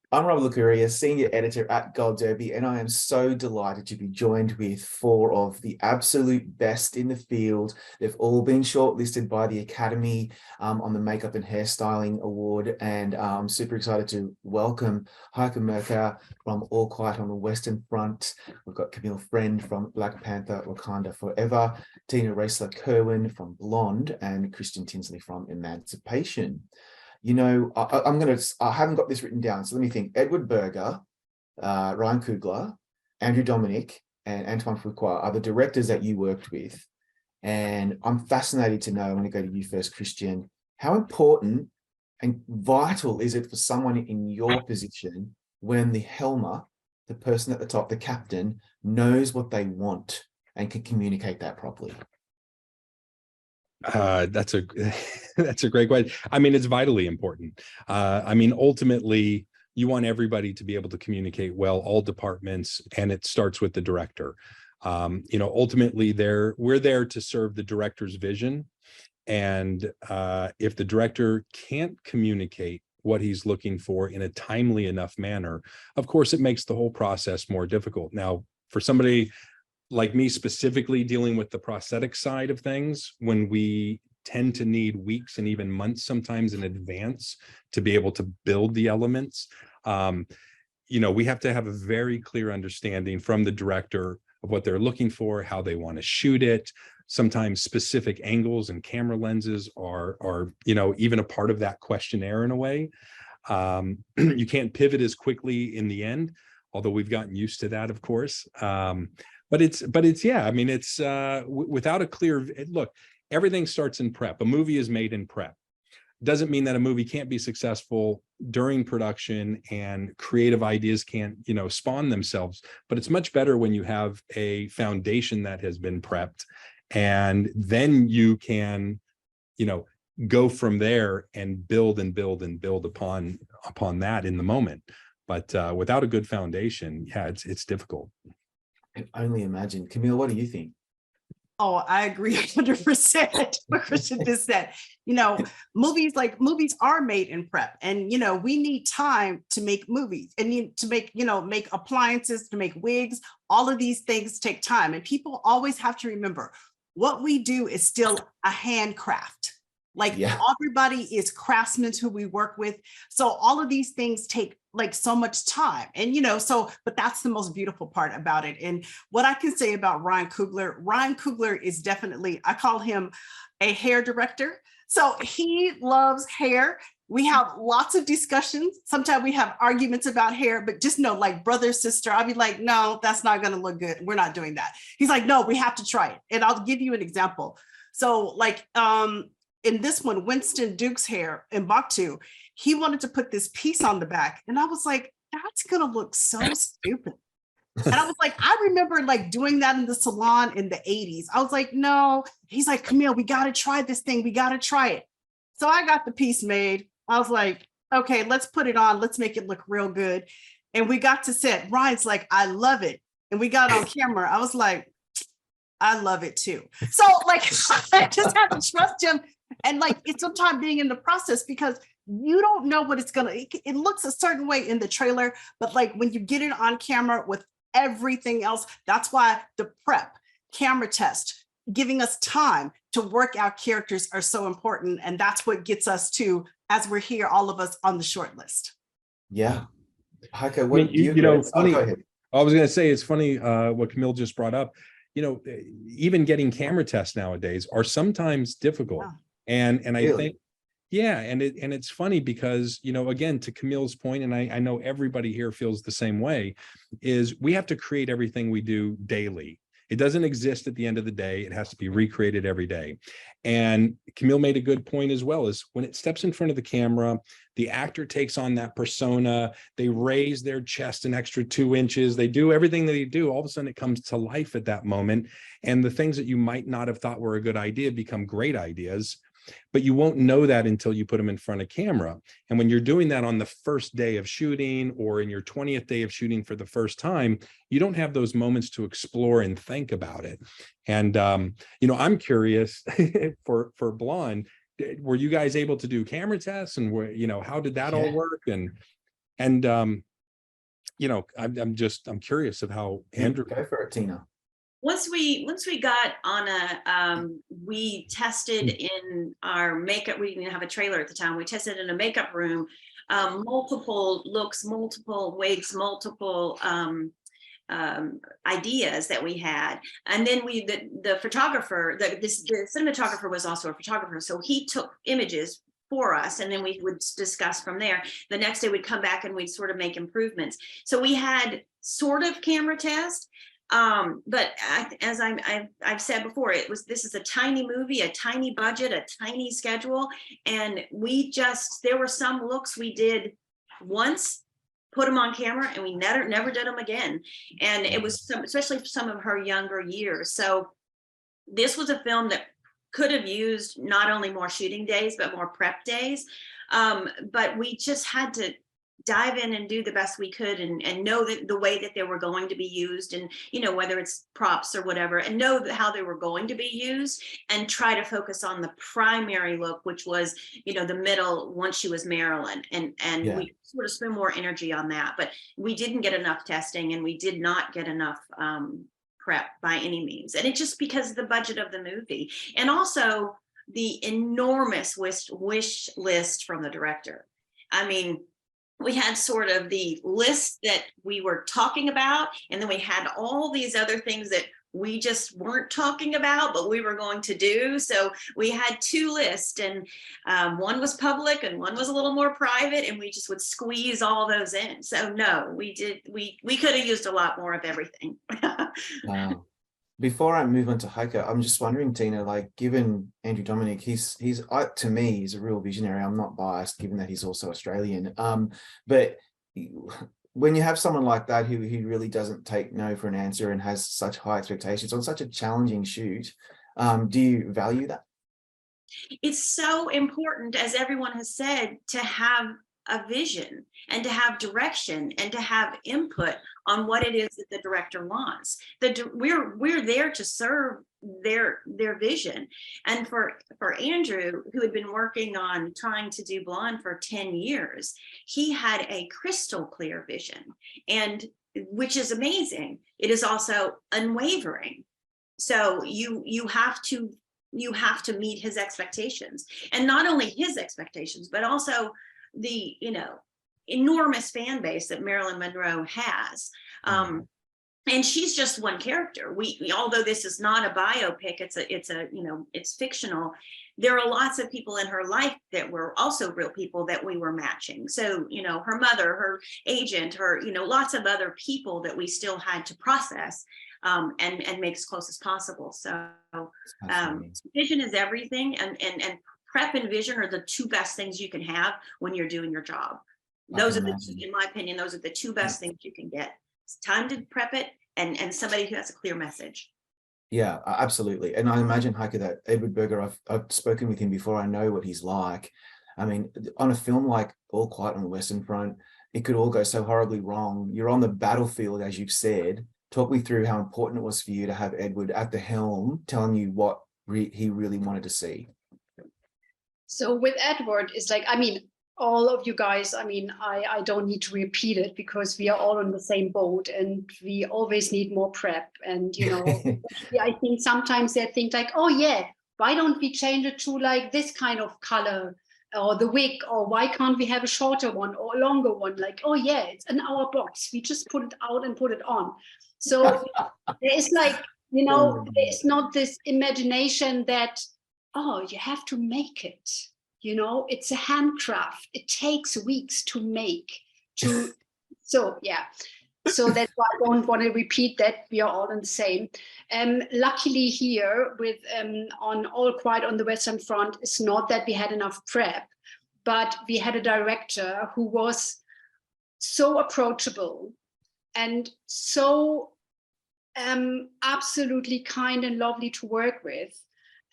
I'm Rob Licuria, Senior Editor at Gold Derby, and I am so delighted to be joined with four of the absolute best in the field. They've all been shortlisted by the Academy on the Makeup and Hairstyling Award, and I'm super excited to welcome Heike Merker from All Quiet on the Western Front. We've got Camille Friend from Black Panther, Wakanda Forever, Roesler Kerwin from Blonde, and Christien Tinsley from Emancipation. I haven't got this written down, so let me think. Edward Berger, Ryan Coogler, Andrew Dominic, and Antoine Fuqua are the directors that you worked with. And I'm fascinated to know, I'm going to go to you first, Christian, how important and vital is it for someone in your position when the helmer, the person at the top, the captain, knows what they want and can communicate that properly? That's a that's a great question. I mean, it's vitally important. Ultimately, you want everybody to be able to communicate well, all departments, and it starts with the director. Ultimately, we're there to serve the director's vision, and if the director can't communicate what he's looking for in a timely enough manner, of course, it makes the whole process more difficult. Now, for somebody like me specifically dealing with the prosthetic side of things, when we tend to need weeks and even months sometimes in advance to be able to build the elements, we have to have a very clear understanding from the director of what they're looking for, how they want to shoot it. Sometimes specific angles and camera lenses are even a part of that questionnaire in a way. You can't pivot as quickly in the end, although we've gotten used to that, of course. But it's without a clear look, everything starts in prep. A movie is made in prep. Doesn't mean that a movie can't be successful during production and creative ideas can't, spawn themselves. But it's much better when you have a foundation that has been prepped, and then you can, go from there and build and build and build upon that in the moment. But without a good foundation, yeah, it's difficult. I can only imagine. Camille, what do you think? Oh, I agree 100% what Christian just said. Movies are made in prep, and we need time to make movies and to make appliances, to make wigs. All of these things take time, and people always have to remember what we do is still a handcraft. Everybody is craftsmen who we work with. So all of these things take so much time. And, but that's the most beautiful part about it. And what I can say about Ryan Coogler is definitely, I call him a hair director. So he loves hair. We have lots of discussions. Sometimes we have arguments about hair, but just know, like brother, sister, I'll be like, no, that's not going to look good. We're not doing that. He's like, no, we have to try it. And I'll give you an example. So in this one, Winston Duke's hair in Baktu, he wanted to put this piece on the back. And I was like, that's going to look so stupid. And I was like, I remember doing that in the salon in the 80s. I was like, no. He's like, Camille, we got to try this thing. We got to try it. So I got the piece made. I was like, okay, let's put it on. Let's make it look real good. And we got to set. Ryan's like, I love it. And we got on camera. I was like, I love it too. So I just have to trust him. And it's sometimes being in the process, because you don't know what it looks a certain way in the trailer, but when you get it on camera with everything else, that's why the prep, camera test, giving us time to work out characters are so important. And that's what gets us to, as we're here, all of us on the short list. Yeah. Heike, funny, go ahead. I was going to say, it's funny what Camille just brought up. Even getting camera tests nowadays are sometimes difficult. Yeah. And Really? I think, yeah, and it's funny because, again, to Camille's point, and I know everybody here feels the same way, is we have to create everything we do daily. It doesn't exist at the end of the day. It has to be recreated every day. And Camille made a good point as well, is when it steps in front of the camera, the actor takes on that persona, they raise their chest an extra 2 inches, they do everything that they do, all of a sudden it comes to life at that moment. And the things that you might not have thought were a good idea become great ideas. But you won't know that until you put them in front of camera. And when you're doing that on the first day of shooting or in your 20th day of shooting for the first time, you don't have those moments to explore and think about it. And, I'm curious for Blonde, were you guys able to do camera tests, and how did that all work? And And you know, I'm curious of how Andrew. Go for it, Tina. Once we got on we tested in our makeup. We didn't have a trailer at the time. We tested in a makeup room, multiple looks, multiple wigs, multiple ideas that we had. And then the photographer, the cinematographer was also a photographer. So he took images for us, and then we would discuss from there. The next day we'd come back and we'd sort of make improvements. So we had sort of camera test, but as I've said before, this is a tiny movie, a tiny budget, a tiny schedule, and there were some looks we did once, put them on camera, and we never did them again. And it was especially for some of her younger years. So this was a film that could have used not only more shooting days, but more prep days. But we just had to dive in and do the best we could, and know that the way that they were going to be used, and, you know, whether it's props or whatever, and know how they were going to be used, and try to focus on the primary look, which was, you know, the middle once she was Marilyn, and we sort of spend more energy on that. But we didn't get enough testing, and we did not get enough prep by any means. And it's just because of the budget of the movie, and also the enormous wish list from the director. I mean, we had sort of the list that we were talking about, and then we had all these other things that we just weren't talking about, but we were going to do. So we had two lists, and one was public and one was a little more private, and we just would squeeze all those in. So no, we could have used a lot more of everything. Wow. Before I move on to Heike, I'm just wondering, Tina, like, given Andrew Dominik, he's to me, he's a real visionary. I'm not biased, given that he's also Australian. But when you have someone like that who really doesn't take no for an answer and has such high expectations on such a challenging shoot, do you value that? It's so important, as everyone has said, to have a vision and to have direction and to have input on what it is that the director wants. We're there to serve their vision. And for Andrew, who had been working on trying to do Blonde for 10 years, he had a crystal clear vision, and which is amazing. It is also unwavering. So you have to meet his expectations, and not only his expectations, but also the, you know, enormous fan base that Marilyn Monroe has. And she's just one character. We although this is not a biopic, it's a you know, it's fictional. There are lots of people in her life that were also real people that we were matching. So, you know, her mother, her agent, her, you know, lots of other people that we still had to process and make as close as possible. So vision is everything, and prep and vision are the two best things you can have when you're doing your job. Those are the two, in my opinion, those are the two best things you can get. It's time to prep it, and somebody who has a clear message. Yeah, absolutely. And I imagine, Heike, that Edward Berger, I've spoken with him before. I know what he's like. I mean, on a film like All Quiet on the Western Front, it could all go so horribly wrong. You're on the battlefield, as you've said. Talk me through how important it was for you to have Edward at the helm, telling you what he really wanted to see. So with Edward, it's like, I mean, all of you guys, I mean, I don't need to repeat it, because we are all on the same boat, and we always need more prep. And, you know, I think sometimes they think like, oh yeah, why don't we change it to like this kind of color, or the wig, or why can't we have a shorter one or a longer one? Like, oh yeah, it's in our box. We just put it out and put it on. So it's like, you know, it's not this imagination that, oh, you have to make it. You know, it's a handcraft. It takes weeks to make. So yeah. So that's why I don't want to repeat that. We are all in the same. Luckily here with on All Quiet on the Western Front, it's not that we had enough prep, but we had a director who was so approachable and so absolutely kind and lovely to work with.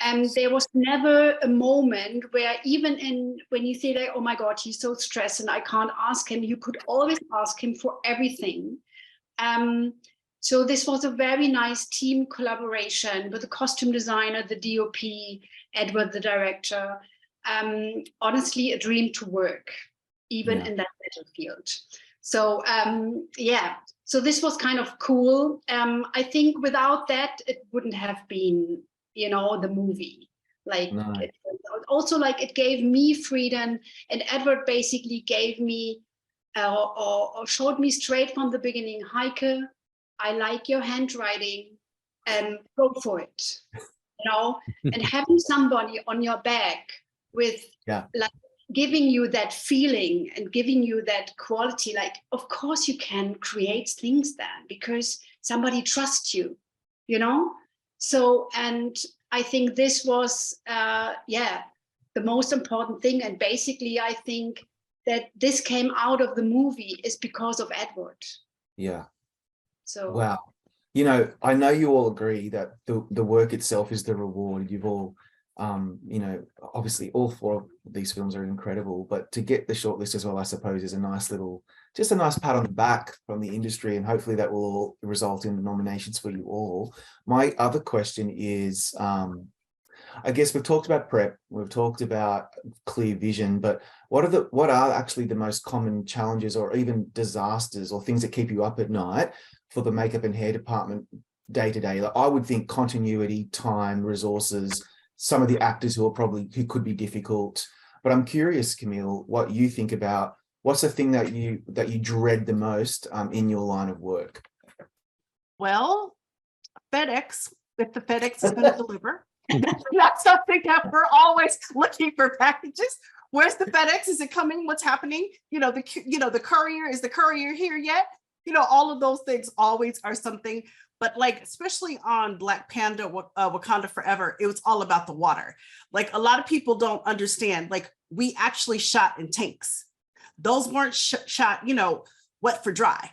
And there was never a moment where, even when you say like, oh my God, he's so stressed and I can't ask him, you could always ask him for everything. So this was a very nice team collaboration with the costume designer, the DOP, Edward, the director. Honestly, a dream to work. even Yeah. in that battlefield. So yeah, so this was kind of cool. I think without that, it wouldn't have been, you know, the movie. Like No. also like it gave me freedom, and Edward basically gave me or showed me straight from the beginning, Heike, I like your handwriting, go for it, you know. And having somebody on your back with like giving you that feeling and giving you that quality, like of course you can create things then because somebody trusts you, you know. So, and I think this was the most important thing. And basically I think that this came out of the movie is because of Edward. Yeah. So wow. You know, I know you all agree that the work itself is the reward. You've all you know, obviously all four of these films are incredible, but to get the shortlist as well, I suppose, is a nice little, just a nice pat on the back from the industry, and hopefully that will all result in the nominations for you all. My other question is, I guess we've talked about prep, we've talked about clear vision, but what are actually the most common challenges or even disasters or things that keep you up at night for the makeup and hair department day to day? Like, I would think continuity, time, resources, some of the actors who could be difficult. But I'm curious, Camille, what you think about, what's the thing that you dread the most in your line of work? Well, FedEx, if the FedEx is going to deliver. That's something that we're always looking for packages. Where's the FedEx? Is it coming? What's happening? You know, the courier, is the courier here yet? You know, all of those things always are something. But like, especially on Black Panther, Wakanda Forever, it was all about the water. Like, a lot of people don't understand, like, we actually shot in tanks. Those weren't shot, you know, wet for dry.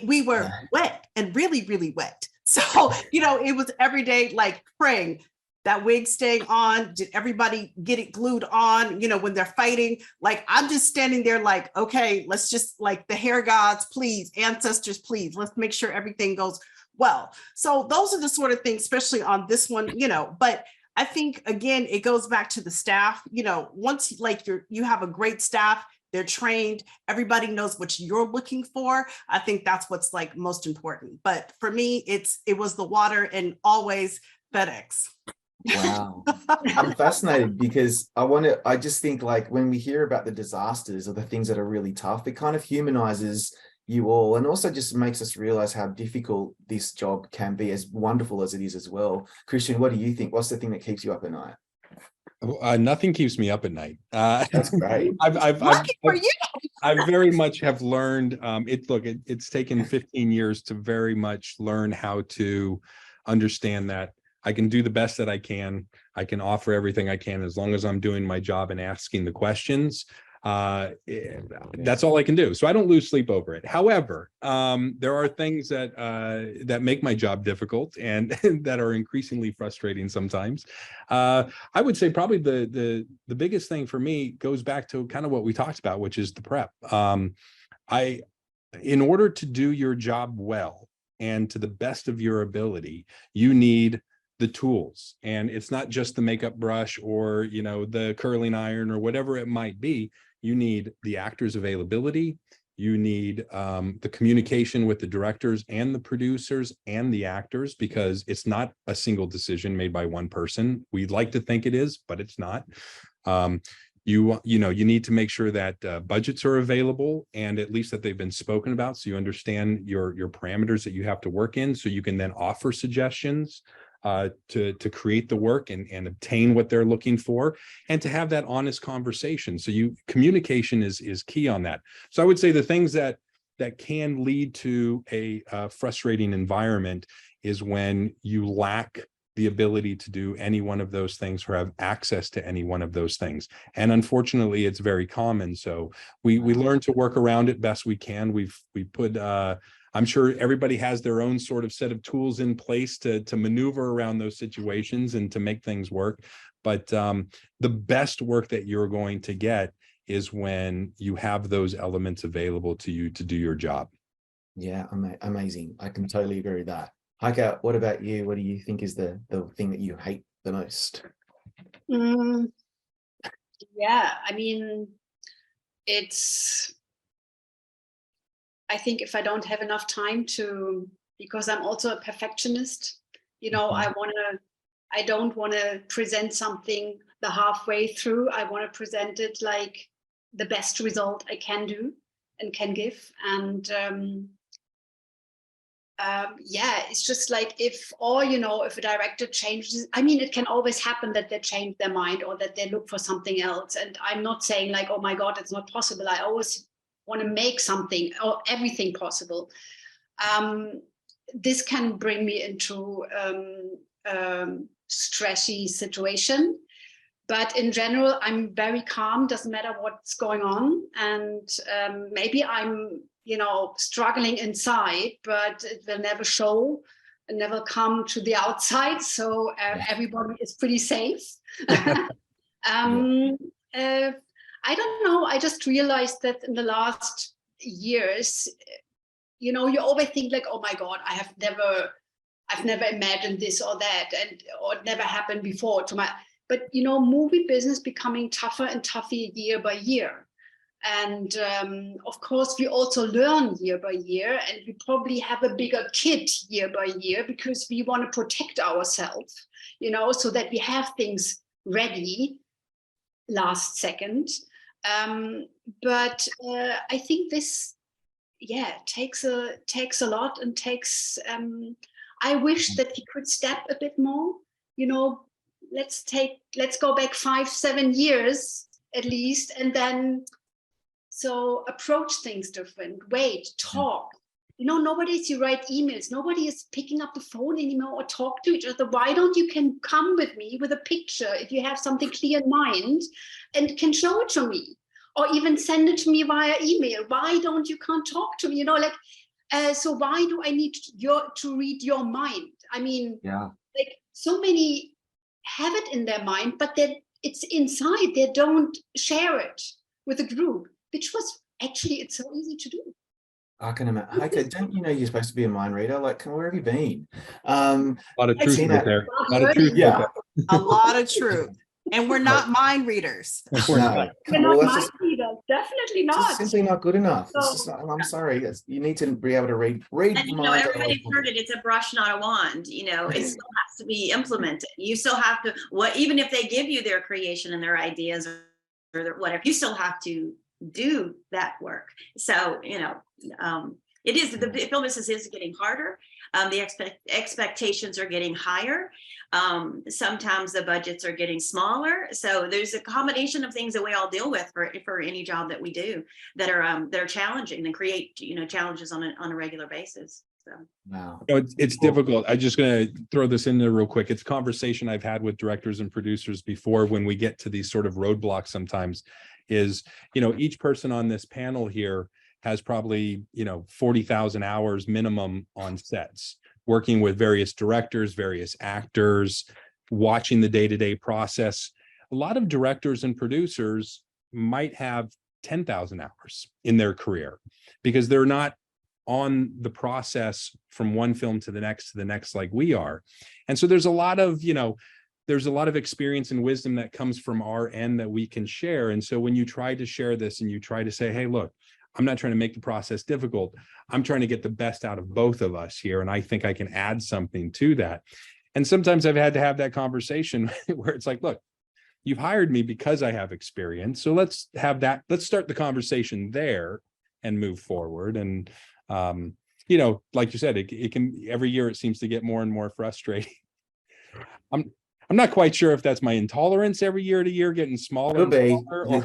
We were wet and really, really wet. So, you know, it was every day, like praying that wig staying on. Did everybody get it glued on? You know, when they're fighting, like, I'm just standing there like, okay, let's just, like, the hair gods, please, ancestors, please, let's make sure everything goes well. So those are the sort of things, especially on this one, you know. But I think, again, it goes back to the staff. You know, once like you have a great staff, they're trained, everybody knows what you're looking for. I think that's what's like most important. But for me, it was the water and always FedEx. Wow. I'm fascinated because I just think, like, when we hear about the disasters or the things that are really tough, it kind of humanizes you all, and also just makes us realize how difficult this job can be, as wonderful as it is as well. Christien, what do you think? What's the thing that keeps you up at night? Nothing keeps me up at night. That's great. Lucky for you. I very much have learned, it's taken 15 years to very much learn how to understand that I can do the best that I can. I can offer everything I can as long as I'm doing my job and asking the questions. That's all I can do. So I don't lose sleep over it. However, there are things that make my job difficult and that are increasingly frustrating sometimes. I would say probably the biggest thing for me goes back to kind of what we talked about, which is the prep. In order to do your job well and to the best of your ability, you need the tools. And it's not just the makeup brush or, you know, the curling iron or whatever it might be. You need the actors' availability. You need the communication with the directors and the producers and the actors, because it's not a single decision made by one person. We'd like to think it is, but it's not. You need to make sure that budgets are available, and at least that they've been spoken about, so you understand your parameters that you have to work in, so you can then offer suggestions to create the work and obtain what they're looking for, and to have that honest conversation. So communication is key on that. So I would say the things that can lead to a frustrating environment is when you lack the ability to do any one of those things or have access to any one of those things. And unfortunately, it's very common. So we learn to work around it best we can. We put I'm sure everybody has their own sort of set of tools in place to maneuver around those situations and to make things work. But the best work that you're going to get is when you have those elements available to you to do your job. Yeah, amazing. I can totally agree with that. Heike, what about you? What do you think is the thing that you hate the most? Yeah, I mean, I think if I don't have enough time to, because I'm also a perfectionist, I don't want to present something the halfway through. I want to present it like the best result I can do and can give. And it's just like if a director changes, I mean, it can always happen that they change their mind or that they look for something else. And I'm not saying like, oh my God, it's not possible. I always want to make something or everything possible. This can bring me into stressy situation, but in general I'm very calm, doesn't matter what's going on, and maybe I'm struggling inside, but it will never show and never come to the outside, so everybody is pretty safe. I don't know, I just realized that in the last years, you always think like, oh my God, I've never imagined this or that, or it never happened before but movie business becoming tougher and tougher year by year. And of course, we also learn year by year, and we probably have a bigger kit year by year because we want to protect ourselves, so that we have things ready last second. But I think this, takes a lot, and takes. I wish that we could step a bit more. Let's go back 5-7 years at least, and then approach things different. Talk. You write emails. Nobody is picking up the phone anymore or talk to each other. Why don't you can come with me with a picture if you have something clear in mind and can show it to me, or even send it to me via email? Why don't you can't talk to me? So why do I need to read your mind? I mean, like so many have it in their mind, but then it's inside. They don't share it with a group, which was actually, it's so easy to do. I can imagine. Heike, don't you know you're supposed to be a mind reader? Like, where have you been? A lot of truth right there. A lot of truth. And we're not mind readers. We're not mind readers. Definitely not. It's simply not good enough. It's just not, I'm sorry. You need to be able to read. And everybody's heard it. It's a brush, not a wand. It still has to be implemented. You still have to. Even if they give you their creation and their ideas or whatever, you still have to do that work. So it is, the film business is getting harder. The expectations are getting higher. Sometimes the budgets are getting smaller. So there's a combination of things that we all deal with for any job that we do that are challenging and create challenges on a regular basis. So wow, it's difficult. I'm just going to throw this in there real quick. It's a conversation I've had with directors and producers before when we get to these sort of roadblocks. Sometimes is each person on this panel here has probably 40,000 hours minimum on sets, working with various directors, various actors, watching the day-to-day process. A lot of directors and producers might have 10,000 hours in their career because they're not on the process from one film to the next like we are. And so there's a lot of experience and wisdom that comes from our end that we can share. And so when you try to share this and you try to say, hey, look, I'm not trying to make the process difficult. I'm trying to get the best out of both of us here. And I think I can add something to that. And sometimes I've had to have that conversation where it's like, look, you've hired me because I have experience. So let's start the conversation there and move forward. And, like you said, it can, every year it seems to get more and more frustrating. I'm not quite sure if that's my intolerance every year to year getting smaller. Could be. Or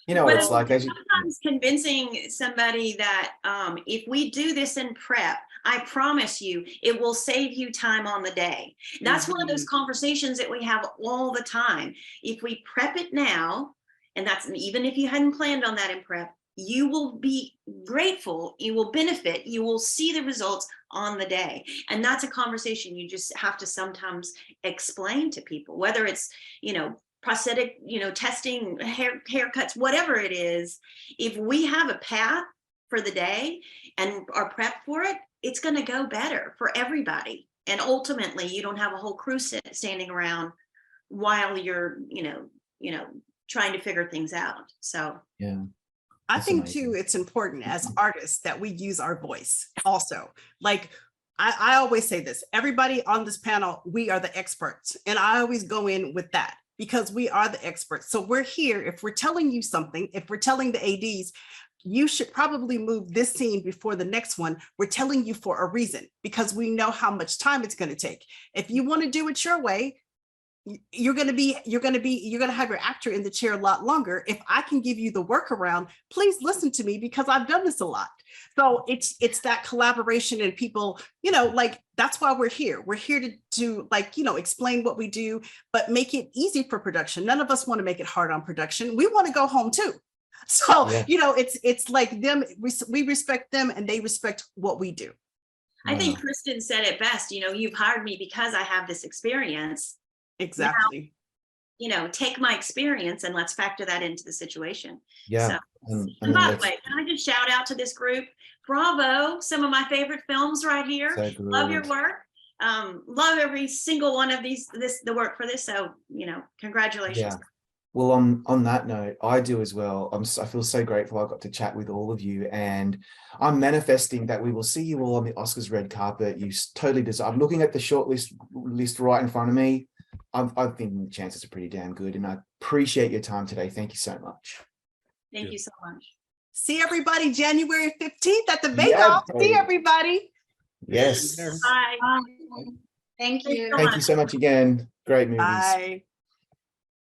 it's like sometimes convincing somebody that if we do this in prep, I promise you, it will save you time on the day. That's one of those conversations that we have all the time. If we prep it now, and that's even if you hadn't planned on that in prep, you will be grateful, you will benefit, you will see the results on the day. And that's a conversation you just have to sometimes explain to people, whether it's, prosthetic, testing, haircuts, whatever it is. If we have a path for the day and are prepped for it, it's going to go better for everybody. And ultimately, you don't have a whole crew standing around while you're, trying to figure things out. So Yeah. I That's think amazing. too, it's important as artists that we use our voice also. Like I always say this, everybody on this panel, we are the experts. And I always go in with that because we are the experts. So we're here, if we're telling you something, if we're telling the ADs, you should probably move this scene before the next one. We're telling you for a reason, because we know how much time it's going to take. If you want to do it your way, you're going to have your actor in the chair a lot longer. If I can give you the workaround, please listen to me, because I've done this a lot. So it's that collaboration, and people, like, that's why we're here. We're here to like, explain what we do, but make it easy for production. None of us want to make it hard on production. We want to go home too. So, Yeah. it's like them, we respect them and they respect what we do. I think Christien said it best, you've hired me because I have this experience. Exactly. Now, take my experience and let's factor that into the situation. Yeah. So, and by the way, can I just shout out to this group? Bravo, some of my favorite films right here. So Love your good. work. Love every single one of the work for this. So, congratulations. Yeah. Well, on that note, I do as well. I feel so grateful I got to chat with all of you, and I'm manifesting that we will see you all on the Oscars red carpet. You totally deserve. I'm looking at the short list right in front of me. I think the chances are pretty damn good, and I appreciate your time today. Thank you so much. Thank you so much. See everybody January 15th at the Bake Yeah, Off. See everybody. Yes. Bye. Thank you. Thank you so much again. Great movies. Bye.